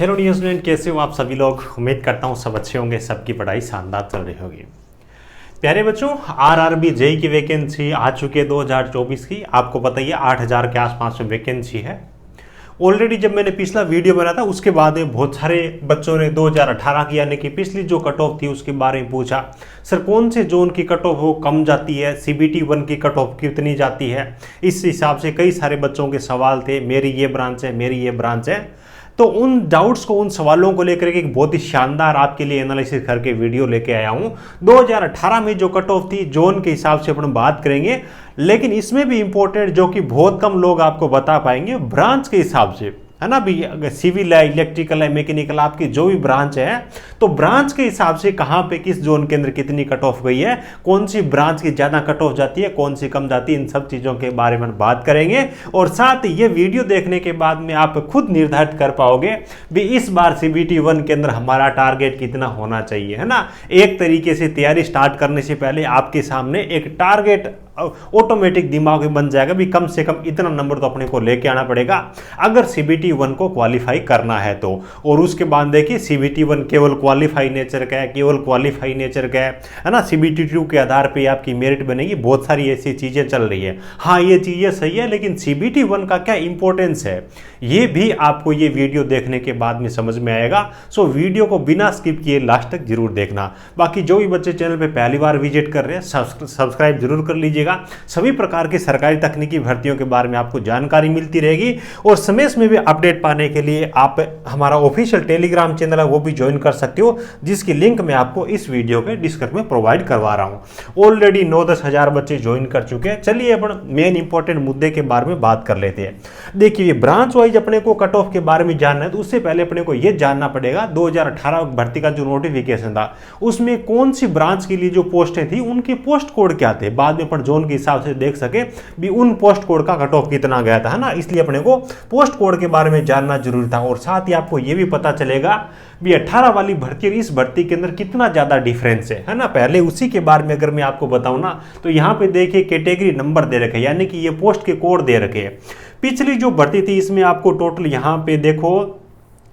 Hello new student, कैसे हो आप सभी लोग। उम्मीद करता हूँ सब अच्छे होंगे, सबकी पढ़ाई शानदार चल रही होगी। प्यारे बच्चों, आरआरबी जेई की वैकेंसी आ चुकी है 2024 की। आपको पता ही है 8000 के आसपास में वैकेंसी है। ऑलरेडी जब मैंने पिछला वीडियो बनाया था उसके बाद में बहुत सारे बच्चों ने 2018 की यानी कि पिछली जो कट ऑफ थी उसके बारे में पूछा। सर कौन से जोन की कट ऑफ वो कम जाती है, सीबीटी 1 की कट ऑफ कितनी जाती है। इस हिसाब से कई सारे बच्चों के सवाल थे, मेरी ये ब्रांच है, मेरी ये ब्रांच है। तो उन डाउट्स को, उन सवालों को लेकर के एक बहुत ही शानदार आपके लिए एनालिसिस करके वीडियो लेके आया हूं। 2018 में जो कट ऑफ थी जोन के हिसाब से अपन बात करेंगे, लेकिन इसमें भी इंपॉर्टेंट जो कि बहुत कम लोग आपको बता पाएंगे, ब्रांच के हिसाब से, है ना। भी सिविल है, इलेक्ट्रिकल है, मैकेनिकल, आपकी जो भी ब्रांच है तो ब्रांच के हिसाब से कहां पे किस जोन के अंदर कितनी कट ऑफ गई है, कौन सी ब्रांच की ज्यादा कट ऑफ जाती है, कौन सी कम जाती है, इन सब चीजों के बारे में बात करेंगे। और साथ ही ये वीडियो देखने के बाद में आप खुद निर्धारित कर पाओगे भी इस बार सीबीटी 1 के अंदर हमारा टारगेट कितना होना चाहिए, है ना। एक तरीके से तैयारी स्टार्ट करने से पहले आपके सामने एक टारगेट ऑटोमेटिक दिमाग में बन जाएगा भी कम से कम इतना नंबर तो अपने को लेके आना पड़ेगा अगर सीबीटी 1 को क्वालिफाई करना है तो। और उसके बाद देखिए सीबीटी 1 केवल क्वालिफाई नेचर का है, केवल क्वालिफाई नेचर का है ना। सीबीटी 2 के आधार पे आपकी मेरिट बनेगी, बहुत सारी ऐसी चीजें चल रही है। हाँ ये चीजें सही है, लेकिन सीबीटी 1 का क्या इंपॉर्टेंस है ये भी आपको ये वीडियो देखने के बाद में समझ में आएगा। सो वीडियो को बिना स्किप किए लास्ट तक जरूर देखना। बाकी जो भी बच्चे चैनल पे पहली बार विजिट कर रहे हैं सब्सक्राइब जरूर कर लीजिएगा। सभी प्रकार की सरकारी तकनीकी भर्तियों के बारे में आपको जानकारी मिलती रहेगी। और समय में भी अपडेट पाने के लिए आप हमारा ऑफिशियल टेलीग्राम चैनल है वो भी ज्वाइन कर सकते हो, जिसकी लिंक मैं आपको इस वीडियो के डिस्क्रिप्शन में प्रोवाइड करवा रहा हूं। ऑलरेडी 9-10 हजार बच्चे ज्वाइन कर चुके हैं। चलिए अपन मेन इंपॉर्टेंट मुद्दे के बारे में बात कर लेते हैं। देखिए ब्रांच वाइज अपने को कट ऑफ के बारे में जानना है तो उससे पहले अपने को यह जानना पड़ेगा 2018 भर्ती का जो नोटिफिकेशन था उसमें कौन सी ब्रांच के लिए जो पोस्टें थी उनके पोस्ट कोड क्या थे, बाद में अपन जोन के हिसाब से देख सके भी उन पोस्ट कोड का कट ऑफ कितना गया था, है ना। इसलिए अपने को पोस्ट कोड के बारे में जानना जरूरी था। और साथ ही आपको यह भी पता चलेगा भी 18 वाली भर्ती और इस भर्ती के अंदर कितना ज्यादा डिफरेंस है ना। पहले उसी के बारे में अगर मैं आपको बताऊं ना तो यहां पे देखिए कैटेगरी नंबर दे रखे, यानी कि ये पोस्ट के कोड दे रखे हैं। पिछली जो भर्ती थी इसमें आपको टोटल यहां पे देखो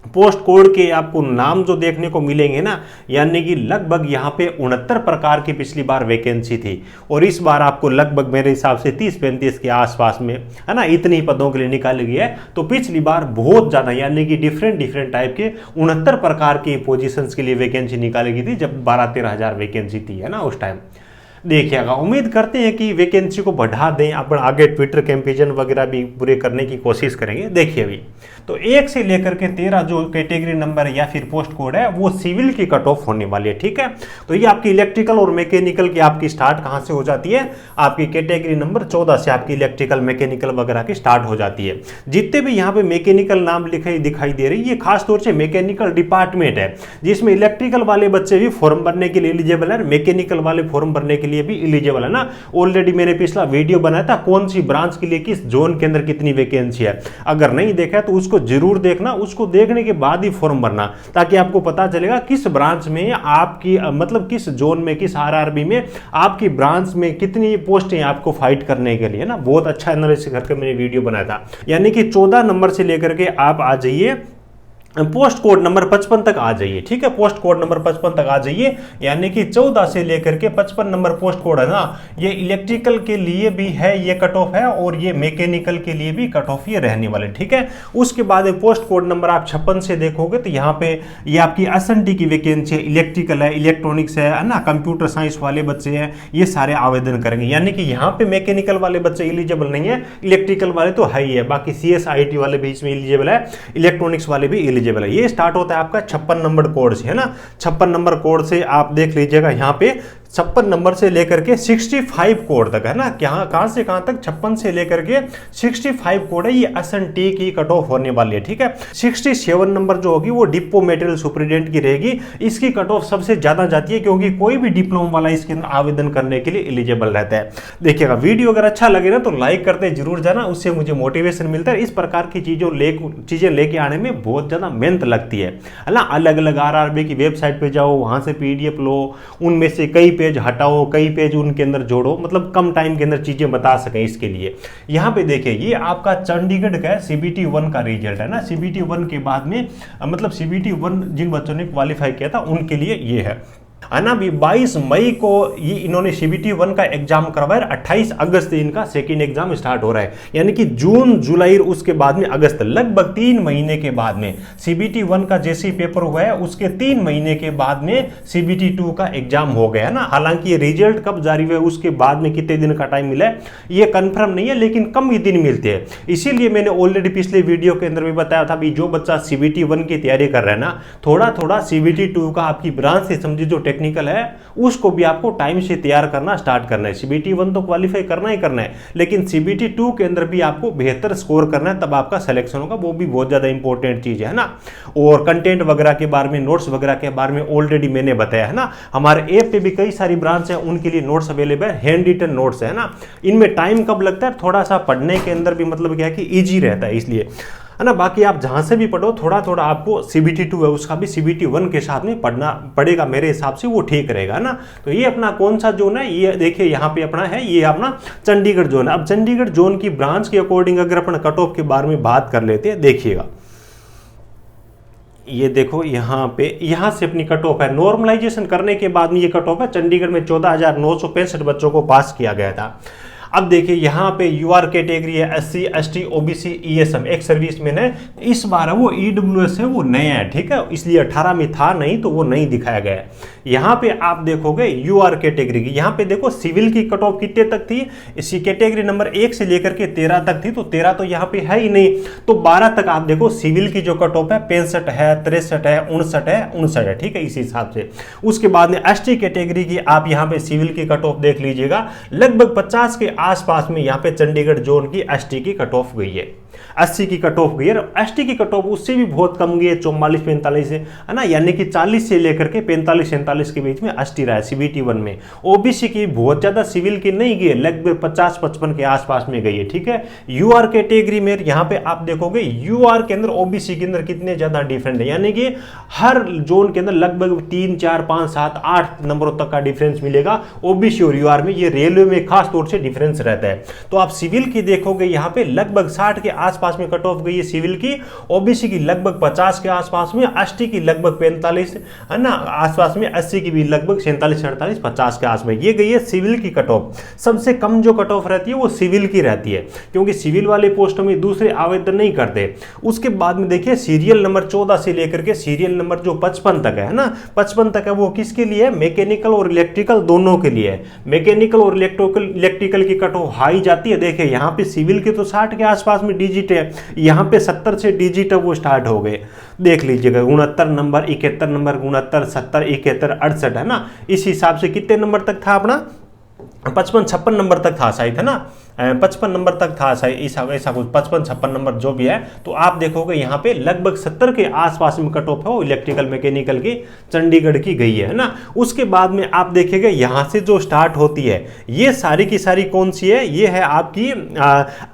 पोस्ट कोड के आपको नाम जो देखने को मिलेंगे ना, यानी कि लगभग यहाँ पे 69 प्रकार की पिछली बार वैकेंसी थी और इस बार आपको लगभग मेरे हिसाब से 30-35 के आसपास में, है ना, इतनी पदों के लिए निकाली गई है। तो पिछली बार बहुत ज्यादा यानी कि डिफरेंट टाइप के 69 प्रकार की पोजीशंस के लिए वैकेंसी निकाली गई थी जब 12-13 हजार वैकेंसी थी, है ना, उस टाइम। देखिएगा, उम्मीद करते हैं कि वैकेंसी को बढ़ा दें, अपन आगे ट्विटर कैंपेन वगैरह भी पूरे करने की कोशिश करेंगे। देखिए अभी तो 1 से लेकर के 13 जो कैटेगरी नंबर या फिर पोस्ट कोड है वो सिविल की कट ऑफ होने वाली है, ठीक है। तो ये आपकी इलेक्ट्रिकल और मैकेनिकल की आपकी स्टार्ट कहां से हो जाती है, आपकी कैटेगरी नंबर 14 से आपकी इलेक्ट्रिकल मैकेनिकल वगैरह की स्टार्ट हो जाती है। जितने भी यहाँ पे मैकेनिकल नाम लिखे दिखाई दे रही है ये खासतौर से मैकेनिकल डिपार्टमेंट है, जिसमें इलेक्ट्रिकल वाले बच्चे भी फॉर्म भरने के लिए एलिजिबल है, मैकेनिकल वाले फॉर्म भरने के लिए भी एलिजिबल है ना। ऑलरेडी मैंने पिछला वीडियो बनाया था कौन सी ब्रांच के लिए किस जोन के अंदर कितनी वैकेंसी है, अगर नहीं देखा तो उसको जरूर देखना। उसको देखने के बाद ही फॉर्म भरना ताकि आपको पता चलेगा किस ब्रांच में आपकी मतलब किस जोन में, किस आरआरबी में आपकी ब्रांच में कितनी पोस्टें आपको फाइट करने के लिए ना। बहुत अच्छा एनालिसिस करके मैंने वीडियो बनाया था। यानी कि 14 नंबर से लेकर के आप आ जाइए पोस्ट कोड नंबर 55 तक आ जाइए, ठीक है। पोस्ट कोड नंबर 55 तक आ जाइए, यानी कि 14 से लेकर के 55 नंबर पोस्ट कोड है ना, ये इलेक्ट्रिकल के लिए भी है ये कट ऑफ है और ये मैकेनिकल के लिए भी कट ऑफ ये रहने वाले, ठीक है। उसके बाद पोस्ट कोड नंबर आप 56 से देखोगे तो यहाँ पे ये आपकी एसएनटी की वैकेंसी है, इलेक्ट्रिकल है, इलेक्ट्रॉनिक्स है ना, कंप्यूटर साइंस वाले बच्चे हैं, ये सारे आवेदन करेंगे। यानी कि यहाँ पे मैकेनिकल वाले बच्चे एलिजिबल नहीं है, इलेक्ट्रिकल वाले तो है ही है, बाकी CSIT वाले भी इसमें एलिजिबल है, इलेक्ट्रॉनिक्स वाले भी एलिजिबल है। ये स्टार्ट होता है आपका 56 नंबर कोड से, है ना। 56 नंबर कोड से आप देख लीजिएगा यहाँ पे 56 नंबर से लेकर के 65 कोड तक, है ना। कहां से कहां तक 56 से लेकर के 65 कोड है, ये एसएनटी की कट ऑफ होने वाली है, ठीक है। 67 नंबर जो होगी वो डिपो मटेरियल सुपरिटेंडेंट की रहेगी, इसकी कट ऑफ सबसे ज्यादा जाती है क्योंकि कोई भी डिप्लोमा वाला इसके अंदर आवेदन करने के लिए एलिजिबल रहता है। देखिएगा वीडियो अगर अच्छा लगे ना तो लाइक करते जरूर जाना, उससे मुझे मोटिवेशन मिलता है। इस प्रकार की चीजें लेके आने में बहुत ज्यादा मेहनत लगती है ना। अलग अलग आरआरबी की वेबसाइट पे जाओ, वहां से PDF लो, उनमें से कई पेज हटाओ, कई पेज उनके अंदर जोड़ो, मतलब कम टाइम के अंदर चीजें बता सकें। इसके लिए यहाँ पे देखिए ये आपका चंडीगढ़ का CBT 1 का रिजल्ट है ना। CBT 1 के बाद में मतलब CBT 1 जिन बच्चों ने क्वालिफाई किया था उनके लिए ये है ना। भी 22 मई को ये इन्होंने CBT 1 का एग्जाम करवाया, 28 अगस्त से इनका सेकेंड एग्जाम स्टार्ट हो रहा है, यानी कि जून जुलाई उसके बाद में अगस्त, लगभग 3 महीने के बाद में CBT 1 का जैसे पेपर हुआ है उसके 3 महीने के बाद में CBT 2 का एग्जाम हो गया ना। हालांकि ये रिजल्ट कब जारी हुआ उसके बाद में कितने दिन का टाइम मिला है ये कंफर्म नहीं है, लेकिन कम ही दिन मिलते हैं। इसीलिए मैंने ऑलरेडी पिछले वीडियो के अंदर भी बताया था भी जो बच्चा CBT 1 की तैयारी कर रहा है ना, थोड़ा थोड़ा CBT 2 का आपकी ब्रांच से समझिए जो टेक्निकल है उसको भी आपको टाइम से तैयार करना स्टार्ट करना है। CBT 1 तो क्वालिफाई करना ही करना है, लेकिन CBT 2 के अंदर भी आपको बेहतर स्कोर करना है, तब आपका सिलेक्शन होगा। वो भी बहुत ज्यादा इंपॉर्टेंट चीज है ना। और कंटेंट वगैरह के बारे में, नोट्स वगैरह के बारे में ऑलरेडी मैंने बताया है ना। हमारे ऐप पे भी कई सारी ब्रांच है, उनके लिए नोट्स अवेलेबल है, हैंड रिटन नोट्स है ना। इनमें टाइम कब लगता है, थोड़ा सा पढ़ने के अंदर भी मतलब क्या है कि ईजी रहता है, इसलिए है ना। बाकी आप जहां से भी पढ़ो थोड़ा थोड़ा आपको CBT 2 है उसका भी CBT 1 के साथ में पढ़ना पड़ेगा, मेरे हिसाब से वो ठीक रहेगा ना। तो ये अपना कौन सा जोन है, ये देखिए यहाँ पे अपना है, ये अपना चंडीगढ़ जोन है। अब चंडीगढ़ जोन की ब्रांच के अकॉर्डिंग अगर अपन कट ऑफ के बारे में बात कर लेते हैं, देखिएगा ये देखो यहाँ पे, यहाँ से अपनी कट ऑफ है। नॉर्मलाइजेशन करने के बाद में ये कट ऑफ है। चंडीगढ़ में 14,965 बच्चों को पास किया गया था। अब देखिए यहाँ पे UR कैटेगरी है, SC ST OBC ESM, एक सर्विसमैन है। इस बार वो EWS है, वो नया है, ठीक है, इसलिए 18 में था नहीं तो वो नहीं दिखाया गया है। यहाँ पे आप देखोगे UR कैटेगरी की, यहाँ पे देखो सिविल की कट ऑफ कितने तक थी, इसी कैटेगरी नंबर 1 से लेकर के 13 तक थी, तो 13 तो यहाँ पे है ही नहीं, तो 12 तक आप देखो सिविल की जो कट ऑफ है 65 है, 63 है, 59 है, ठीक है, इसी हिसाब से। उसके बाद में ST कैटेगरी की आप यहाँ पे सिविल की कट ऑफ देख लीजिएगा, लगभग 50 के आसपास में यहाँ पे चंडीगढ़ जोन की ST की कट ऑफ गई है, 80 की कट ऑफ गई है। ST की कट ऑफ उससे भी बहुत कम गई है, 44-45 है ना, यानी कि 40 से लेकर के 45-47 के बीच में ST रहा है CBT 1 में। OBC की बहुत ज्यादा सिविल की नहीं गई है, लगभग 50-55 के आसपास में गई है, ठीक है। UR कैटेगरी में यहाँ पे आप देखोगे UR के अंदर OBC के अंदर कितने ज्यादा डिफरेंट है, यानी कि हर जोन के अंदर लगभग 3, 4, 5, 7, 8 नंबरों तक का डिफरेंस मिलेगा OBC और UR में। ये रेलवे में खास तौर से डिफरेंस रहता है। तो आप सिविल की देखोगे यहाँ पे लगभग 60 के आसपास में कट ऑफ गई है सिविल की, OBC की लगभग 50 के आसपास में, ST की लगभग 45 है ना आसपास में, SC की भी लगभग 47, 48, 50 के आसपास में ये गई है सिविल की कट ऑफ। सबसे कम जो कट ऑफ रहती है वो सिविल की रहती है, क्योंकि सिविल वाले पोस्टों में दूसरे आवेदन नहीं करते। उसके बाद में देखिए सीरियल नंबर 14 से लेकर के सीरियल नंबर जो 55 तक है ना, 55 तक है, वो किसके लिए है, मैकेनिकल और इलेक्ट्रिकल दोनों के लिए है। मैकेनिकल और इलेक्ट्रिकल की कट ऑफ हाई जाती है। देखिए यहाँ पे सिविल के तो 60 के आसपास में डिजिट है, यहाँ पे 70 से डिजिट वो स्टार्ट हो गए। देख लीजिएगा 69 नंबर, 71 नंबर, 69, 70, 71, 68 है ना। इस हिसाब से कितने नंबर तक था अपना, 55-56 नंबर तक था शायद, है ना, 55 नंबर तक था शायद, ऐसा कुछ 55-56 नंबर जो भी है। तो आप देखोगे यहाँ पे लगभग 70 के आसपास में कट ऑफ है वो इलेक्ट्रिकल मैकेनिकल की चंडीगढ़ की गई है ना। उसके बाद में आप देखेंगे यहाँ से जो स्टार्ट होती है ये सारी की सारी कौन सी है, ये है आपकी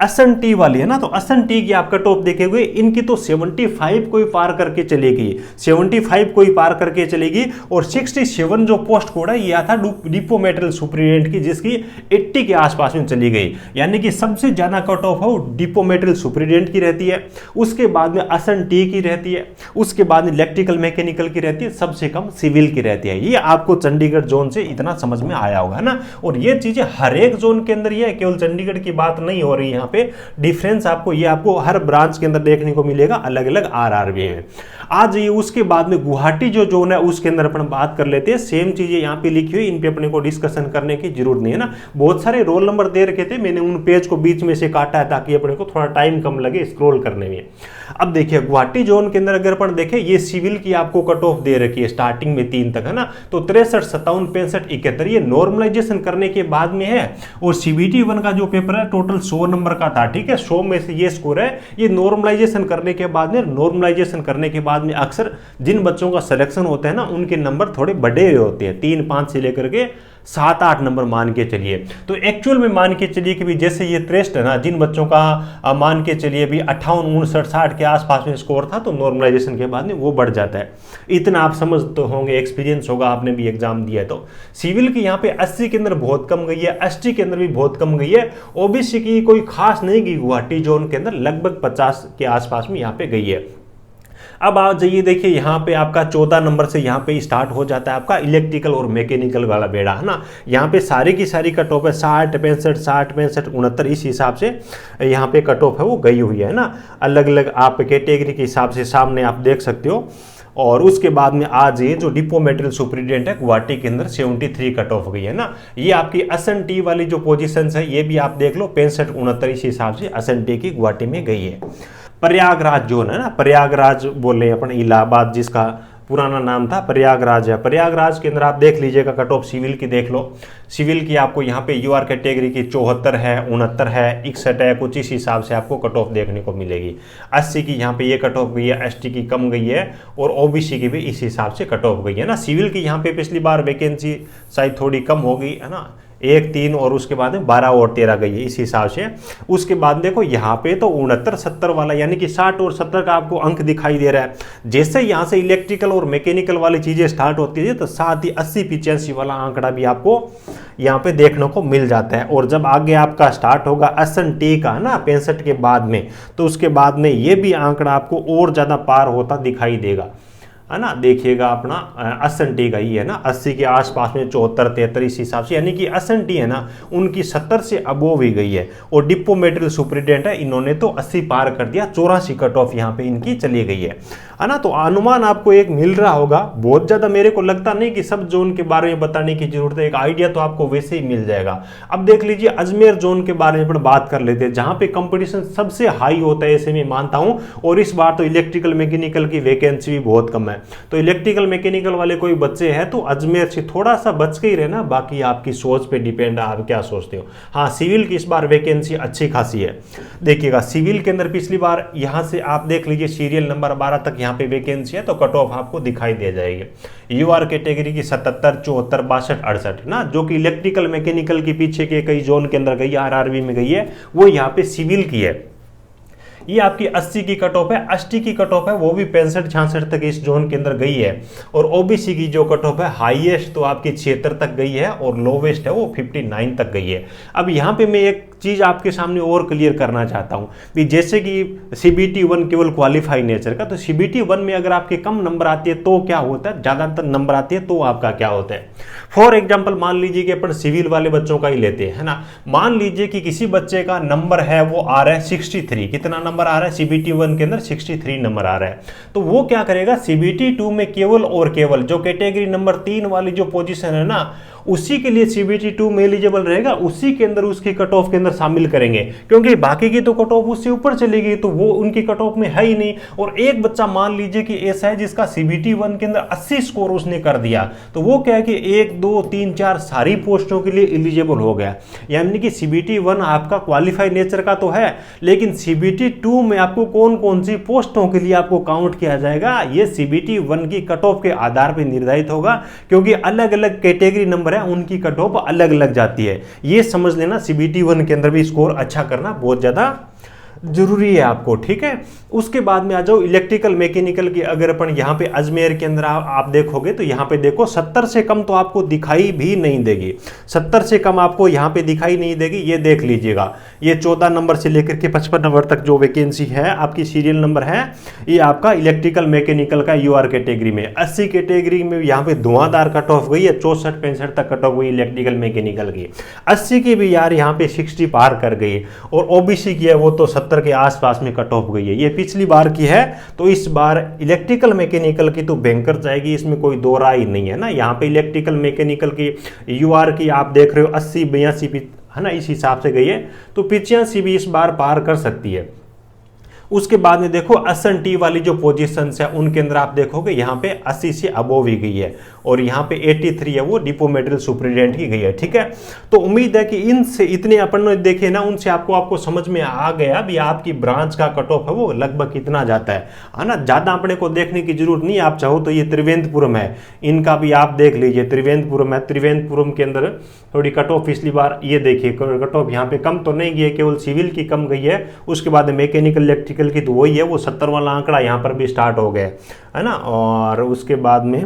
SNT वाली है ना। तो SNT की आप कट ऑफ देखेंगे, इनकी तो 75 को ही पार करके चलेगी, 75 को ही पार करके चलेगी। और 67 जो पोस्ट कोड है ये आता डिपो मेटेरियल सुपरिटेंडेंट की, जिसकी 80 के आसपास में चली गई, यानी कि सबसे ज्यादा कट ऑफ है वो डिपो मेटेरियल सुपरिटेंडेंट की रहती है। उसके बाद में SNT की रहती है, उसके बाद में इलेक्ट्रिकल मैकेनिकल की रहती है, सबसे कम सिविल की रहती है। ये आपको चंडीगढ़ जोन से इतना समझ में आया होगा ना। और ये चीजें हर एक जोन के अंदर ही है, केवल चंडीगढ़ की बात नहीं हो रही। यहाँ पे डिफरेंस आपको ये आपको हर ब्रांच के अंदर देखने को मिलेगा, अलग अलग RRB में। आज ये उसके बाद में गुवाहाटी जो जोन है उसके अंदर अपन बात कर लेते हैं। सेम चीजें यहाँ पे लिखी हुई, इन पे अपने को डिस्कशन करने की जरूरत नहीं है ना। बहुत सारे रोल नंबर दे रखे थे, मैंने उन पेज को बीच में से काटा है ताकि अपने को थोड़ा टाइम कम लगे स्क्रॉल करने में। अब देखिए गुवाहाटी जोन के अंदर अगर अपन देखें, ये सिविल की आपको कट ऑफ दे रखी है स्टार्टिंग में 3 तक है ना। तो 63, 57, 65, 71 ये नॉर्मलाइजेशन करने के बाद में है। और CBT 1 का जो पेपर है टोटल 100 नंबर का था, ठीक है, 100 में से ये स्कोर है। ये नॉर्मलाइजेशन करने के बाद में, नॉर्मलाइजेशन करने के बाद में अक्सर जिन बच्चों का सिलेक्शन होता है ना उनके नंबर थोड़े बड़े हुए होते हैं, 3, 5 से लेकर के 7-8 नंबर मान के चलिए। तो एक्चुअल में मान के चलिए कि भी जैसे ये थ्रेस्ट है ना, जिन बच्चों का मान के चलिए भी 58, 59, 60 के आसपास में स्कोर था, तो नॉर्मलाइजेशन के बाद में वो बढ़ जाता है। इतना आप समझ तो होंगे, एक्सपीरियंस होगा, आपने भी एग्जाम दिया है। तो सिविल की यहाँ पे 80 के अंदर बहुत कम गई है, एसटी के अंदर भी बहुत कम गई है, ओबीसी की कोई खास नहीं गई, गुवाहाटी जोन के अंदर लगभग 50 के आसपास में यहाँ पे गई है। अब आ जाइए, देखिए यहाँ पे आपका 14 नंबर से यहाँ पे स्टार्ट हो जाता है आपका इलेक्ट्रिकल और मैकेनिकल वाला बेड़ा, है ना। यहाँ पे सारी की सारी कट ऑफ है 60, 65, 60, 65, 69, इस हिसाब से यहाँ पे कट ऑफ है वो गई हुई है ना। अलग अलग आप कैटेगरी के हिसाब से सामने आप देख सकते हो। और उसके बाद में आज ये जो डिपो मेटेरियल सुपरिटेंडेंट है गुवाहाटी के अंदर 73 कट ऑफ गई है ना। ये आपकी एसएनटी वाली जो पोजीशन है ये भी आप देख लो, 65, 69 इस हिसाब से एसएनटी की गुवाहाटी में गई है। प्रयागराज जोन है ना, प्रयागराज बोले अपन, इलाहाबाद जिसका पुराना नाम था प्रयागराज है। प्रयागराज के अंदर आप देख लीजिएगा कट ऑफ सिविल की देख लो। सिविल की आपको यहाँ पे यूआर कैटेगरी की 74 है, 69 है, 61 है, कुछ इस हिसाब से आपको कट ऑफ देखने को मिलेगी। 80 की यहाँ पे ये कट ऑफ गई है, एसटी की कम गई है और ओबीसी की भी इस हिसाब से कट ऑफ गई है ना। सिविल की यहाँ पे पिछली बार वैकेंसी शायद थोड़ी कम हो गई है ना, 1, 3 और उसके बाद में 12 और 13 गई है इस हिसाब से। उसके बाद देखो यहाँ पे तो 69, 70 वाला यानी कि 60 और 70 का आपको अंक दिखाई दे रहा है। जैसे यहाँ से इलेक्ट्रिकल और मैकेनिकल वाली चीजें स्टार्ट होती है तो साथ ही 80-85 वाला आंकड़ा भी आपको यहाँ पे देखने को मिल जाता है। और जब आगे आपका स्टार्ट होगा एसएनटी का ना 65 के बाद में, तो उसके बाद में ये भी आंकड़ा आपको और ज्यादा पार होता दिखाई देगा, है ना। देखिएगा अपना एसएनटी का ही है ना, 80 के आसपास में 74, 73 इस हिसाब से, यानी कि एसएनटी है ना उनकी 70 से अबोव ही गई है। और डिपो मेटेरियल सुपरिटेंडेंट है, इन्होंने तो 80 पार कर दिया, 84 कट ऑफ यहाँ पे इनकी चली गई है ना। तो अनुमान आपको एक मिल रहा होगा, बहुत ज्यादा मेरे को लगता नहीं कि सब जोन के बारे में बताने की जरूरत है, एक आइडिया तो आपको वैसे ही मिल जाएगा। अब देख लीजिए अजमेर जोन के बारे में बात कर लेते हैं, जहां पे कंपटीशन सबसे हाई होता है, ऐसे मैं मानता हूं। और इस बार तो इलेक्ट्रिकल मैकेनिकल की वैकेंसी भी बहुत कम है, तो इलेक्ट्रिकल मैकेनिकल वाले कोई बच्चे हैं तो अजमेर से थोड़ा सा बच के ही रहना, बाकी आपकी सोच पे डिपेंड है, आप क्या सोचते हो। हाँ, सिविल की इस बार वैकेंसी अच्छी खासी है। देखिएगा सिविल के अंदर पिछली बार यहां से आप देख लीजिए सीरियल नंबर 12 तक यहाँ पे वैकेंसी है, तो कट ऑफ आपको दिखाई दे जाएगी। यूआर कैटेगरी की 77, 74, 62, 68 ना, जो कि इलेक्ट्रिकल मैकेनिकल के पीछे के कई जोन के अंदर गई है, आरआरबी में गई है, वो यहाँ पे सिविल की है। ये आपकी 80 की कट ऑफ है, एसटी की कट ऑफ है वो भी 65, 66 तक इस जोन के अंदर गई है। और ओबीसी की जो कट ऑफ है हाईएस्ट तो आपकी 76 तक गई है और लोवेस्ट है वो 59 तक गई है। अब यहाँ पे मैं एक चीज आपके सामने और क्लियर करना चाहता हूँ कि जैसे कि सीबीटी 1 केवल क्वालिफाई नेचर का, तो सीबीटी 1 में अगर आपके कम नंबर आती है तो क्या होता है, ज्यादातर नंबर आती है तो आपका क्या होता है। फॉर एग्जाम्पल मान लीजिए कि अपन सिविल वाले बच्चों का ही लेते हैं, है ना। मान लीजिए कि किसी बच्चे का नंबर है वो आ रहा है 63, कितना नंबर आ रहा है सीबीटी 1 के अंदर 63 नंबर आ रहा है, तो वो क्या करेगा सीबीटी 2 में केवल और केवल जो कैटेगरी नंबर 3 वाली जो पोजीशन है ना, उसी के लिए सीबीटी 2 में एलिजिबल रहेगा, उसी के अंदर उसकी कट ऑफ के अंदर शामिल करेंगे, क्योंकि बाकी की तो कट ऑफ उससे ऊपर चलेगी, तो वो उनकी कट ऑफ में है ही नहीं। और एक बच्चा मान लीजिए कि ऐसा है जिसका सीबीटी 1 के अंदर 80 स्कोर उसने कर दिया, तो वो क्या है कि 1, 2, 3, 4 सारी पोस्टों के लिए एलिजिबल हो गया। यानी कि सीबीटी 1 आपका क्वालिफाई नेचर का तो है, लेकिन सीबीटी 2 में आपको कौन कौन सी पोस्टों के लिए आपको काउंट किया जाएगा, ये सीबीटी 1 की कट ऑफ के आधार पर निर्धारित होगा, क्योंकि अलग अलग कैटेगरी नंबर उनकी कट ऑफ अलग अलग जाती है। ये समझ लेना सीबीटी 1 के अंदर भी स्कोर अच्छा करना बहुत ज्यादा जरूरी है आपको, ठीक है। उसके बाद में आ जाओ इलेक्ट्रिकल मैकेनिकल की, अगर अपन यहाँ पे अजमेर के अंदर आप देखोगे तो यहाँ पे देखो 70 से कम तो आपको दिखाई भी नहीं देगी, 70 से कम आपको यहाँ पे दिखाई नहीं देगी। ये देख लीजिएगा, ये 14 नंबर से लेकर के 55 नंबर तक जो वैकेंसी है आपकी सीरियल नंबर है, ये आपका इलेक्ट्रिकल मैकेनिकल का यूआर कैटेगरी में। 80 कैटेगरी में यहाँ पे धुआंधार कट ऑफ गई है, 64, 65 तक कट ऑफ हुई इलेक्ट्रिकल मैकेनिकल की। 80 की भी यार यहाँ पे 60 पार कर गई, और ओबीसी की है वो तो 70 के आसपास में कट ऑफ गई है। ये पिछली बार की है, तो इस बार इलेक्ट्रिकल मैकेनिकल की तो बैंकर जाएगी, इसमें कोई दो राय नहीं है ना। यहाँ पे इलेक्ट्रिकल मैकेनिकल की यूआर की आप देख रहे हो 80, 82 है ना, इस हिसाब से गई है, तो 85 भी इस बार पार कर सकती है। उसके बाद में देखो S&T वाली जो पोजीशंस है उनके अंदर आप देखोगे यहाँ पे 80 से अबोव ही गई है और यहाँ पे 83 है वो डिपो मेटेरियल सुपरिटेंडेंट की गई है। ठीक है, तो उम्मीद है कि इनसे इतने अपन देखे ना, उनसे आपको समझ में आ गया भी आपकी ब्रांच का कट ऑफ है वो लगभग कितना जाता है ना। ज़्यादा अपने को देखने की जरूरत नहीं, आप चाहो तो ये त्रिवेंद्रपुरम है, इनका भी आप देख लीजिए। त्रिवेंद्रपुरम है, त्रिवेंद्रपुरम के अंदर थोड़ी कट ऑफ पिछली बार ये देखिए कट ऑफ यहाँ पे कम तो नहीं गई है, केवल सिविल की कम गई है। उसके बाद मैकेनिकल इलेक्ट्रिकल की तो वही है, वो 70 वाला आंकड़ा यहाँ पर भी स्टार्ट हो गया है ना। और उसके बाद में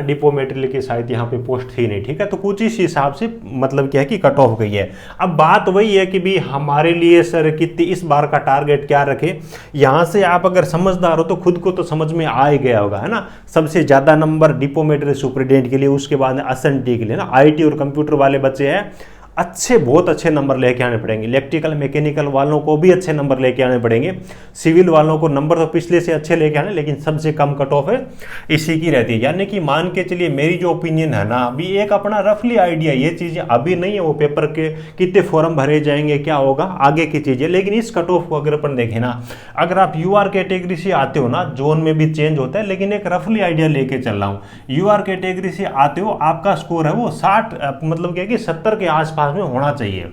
डिपो मेटेरियल की शायद यहाँ पे पोस्ट थी नहीं। ठीक है, तो कुछ इस हिसाब से मतलब क्या है कि कट ऑफ गई है। अब बात वही है कि भी हमारे लिए सर कितनी इस बार का टारगेट क्या रखे, यहाँ से आप अगर समझदार हो तो खुद को तो समझ में आ ही गया होगा, है ना। सबसे ज़्यादा नंबर डिपो मेटेरियल सुपरिटेंडेंट के लिए, उसके बाद S&T के लिए ना, IT और कंप्यूटर वाले बच्चे हैं अच्छे, बहुत अच्छे नंबर लेके आने पड़ेंगे। इलेक्ट्रिकल मैकेनिकल वालों को भी अच्छे नंबर लेके आने पड़ेंगे। सिविल वालों को नंबर तो पिछले से अच्छे लेके आने, लेकिन सबसे कम कट ऑफ है इसी की रहती है। यानी कि मान के चलिए मेरी जो ओपिनियन है ना, अभी एक अपना रफली आइडिया, ये चीज़ें अभी नहीं है, वो पेपर के कितने फॉर्म भरे जाएंगे क्या होगा आगे की चीज़ें। लेकिन इस कट ऑफ को अगर अपन देखें ना, अगर आप UR कैटेगरी से आते हो ना, जोन में भी चेंज होता है, लेकिन एक रफली आइडिया लेके चल रहा हूँ। UR कैटेगरी से आते हो, आपका स्कोर है वो 60 मतलब क्या कि 70 के आसपास में होना चाहिए।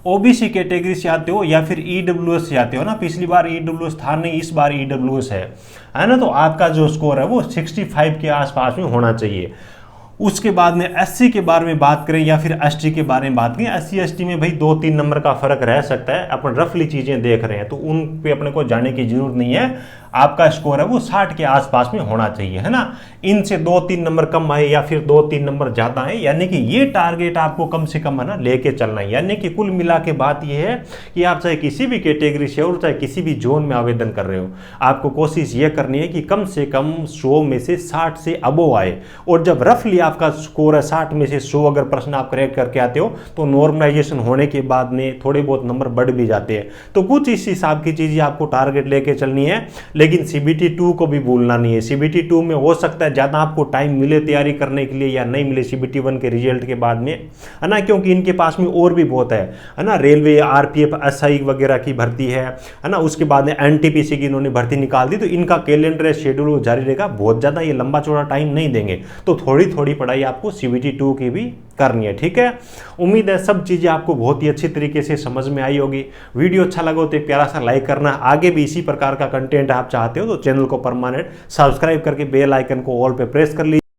OBC कैटेगरी से आते हो या फिर EWS से आते हो ना, पिछली बार EWS था नहीं, इस बार EWS है ना, तो आपका जो स्कोर है वो 65 के आसपास में होना चाहिए। उसके बाद में SC के बारे में बात करें या फिर ST के बारे में बात करें, SC ST में भाई 2-3 नंबर का फर्क रह सकता है, अपन रफली चीज़ें देख रहे हैं तो उन पे अपने को जाने की जरूरत नहीं है। आपका स्कोर है वो 60 के आसपास में होना चाहिए, है ना। इनसे 2-3 नंबर कम आए या फिर 2-3 नंबर ज़्यादा आए, यानी कि ये टारगेट आपको कम से कम है ना लेके चलना है। यानी कि कुल मिला के बात ये है कि आप चाहे किसी भी कैटेगरी से और चाहे किसी भी जोन में आवेदन कर रहे हो, आपको कोशिश ये करनी है कि कम से कम 100 में से 60 से अबोव आए। और जब रफली आपका स्कोर है 60 में से 100 अगर प्रश्न आप करेक्ट करके आते हो, तो नॉर्मलाइजेशन होने के बाद में थोड़े बहुत नंबर बढ़ भी जाते हैं। तो कुछ इस हिसाब की चीज़ें आपको टारगेट लेके चलनी है, लेकिन CBT 2 को भी भूलना नहीं है। CBT 2 में हो सकता है ज़्यादा आपको टाइम मिले तैयारी करने के लिए या नहीं मिले CBT 1 के रिजल्ट के बाद में, है ना, क्योंकि इनके पास में और भी बहुत है ना। रेलवे, RPF, SI वगैरह की भर्ती है ना। उसके बाद में NTPC की इन्होंने भर्ती निकाल दी, तो इनका कैलेंडर शेड्यूल जारी रहेगा। बहुत ज़्यादा ये लंबा चौड़ा टाइम नहीं देंगे, तो थोड़ी थोड़ी पढ़ाई आपको CBT 2 की भी करनी है। ठीक है, उम्मीद है सब चीज़ें आपको बहुत ही अच्छी तरीके से समझ में आई होगी। वीडियो अच्छा लगा हो तो प्यारा सा लाइक करना। आगे भी इसी प्रकार का कंटेंट आप चाहते हो तो चैनल को परमानेंट सब्सक्राइब करके बेल आइकन को ऑल पे प्रेस कर लीजिए।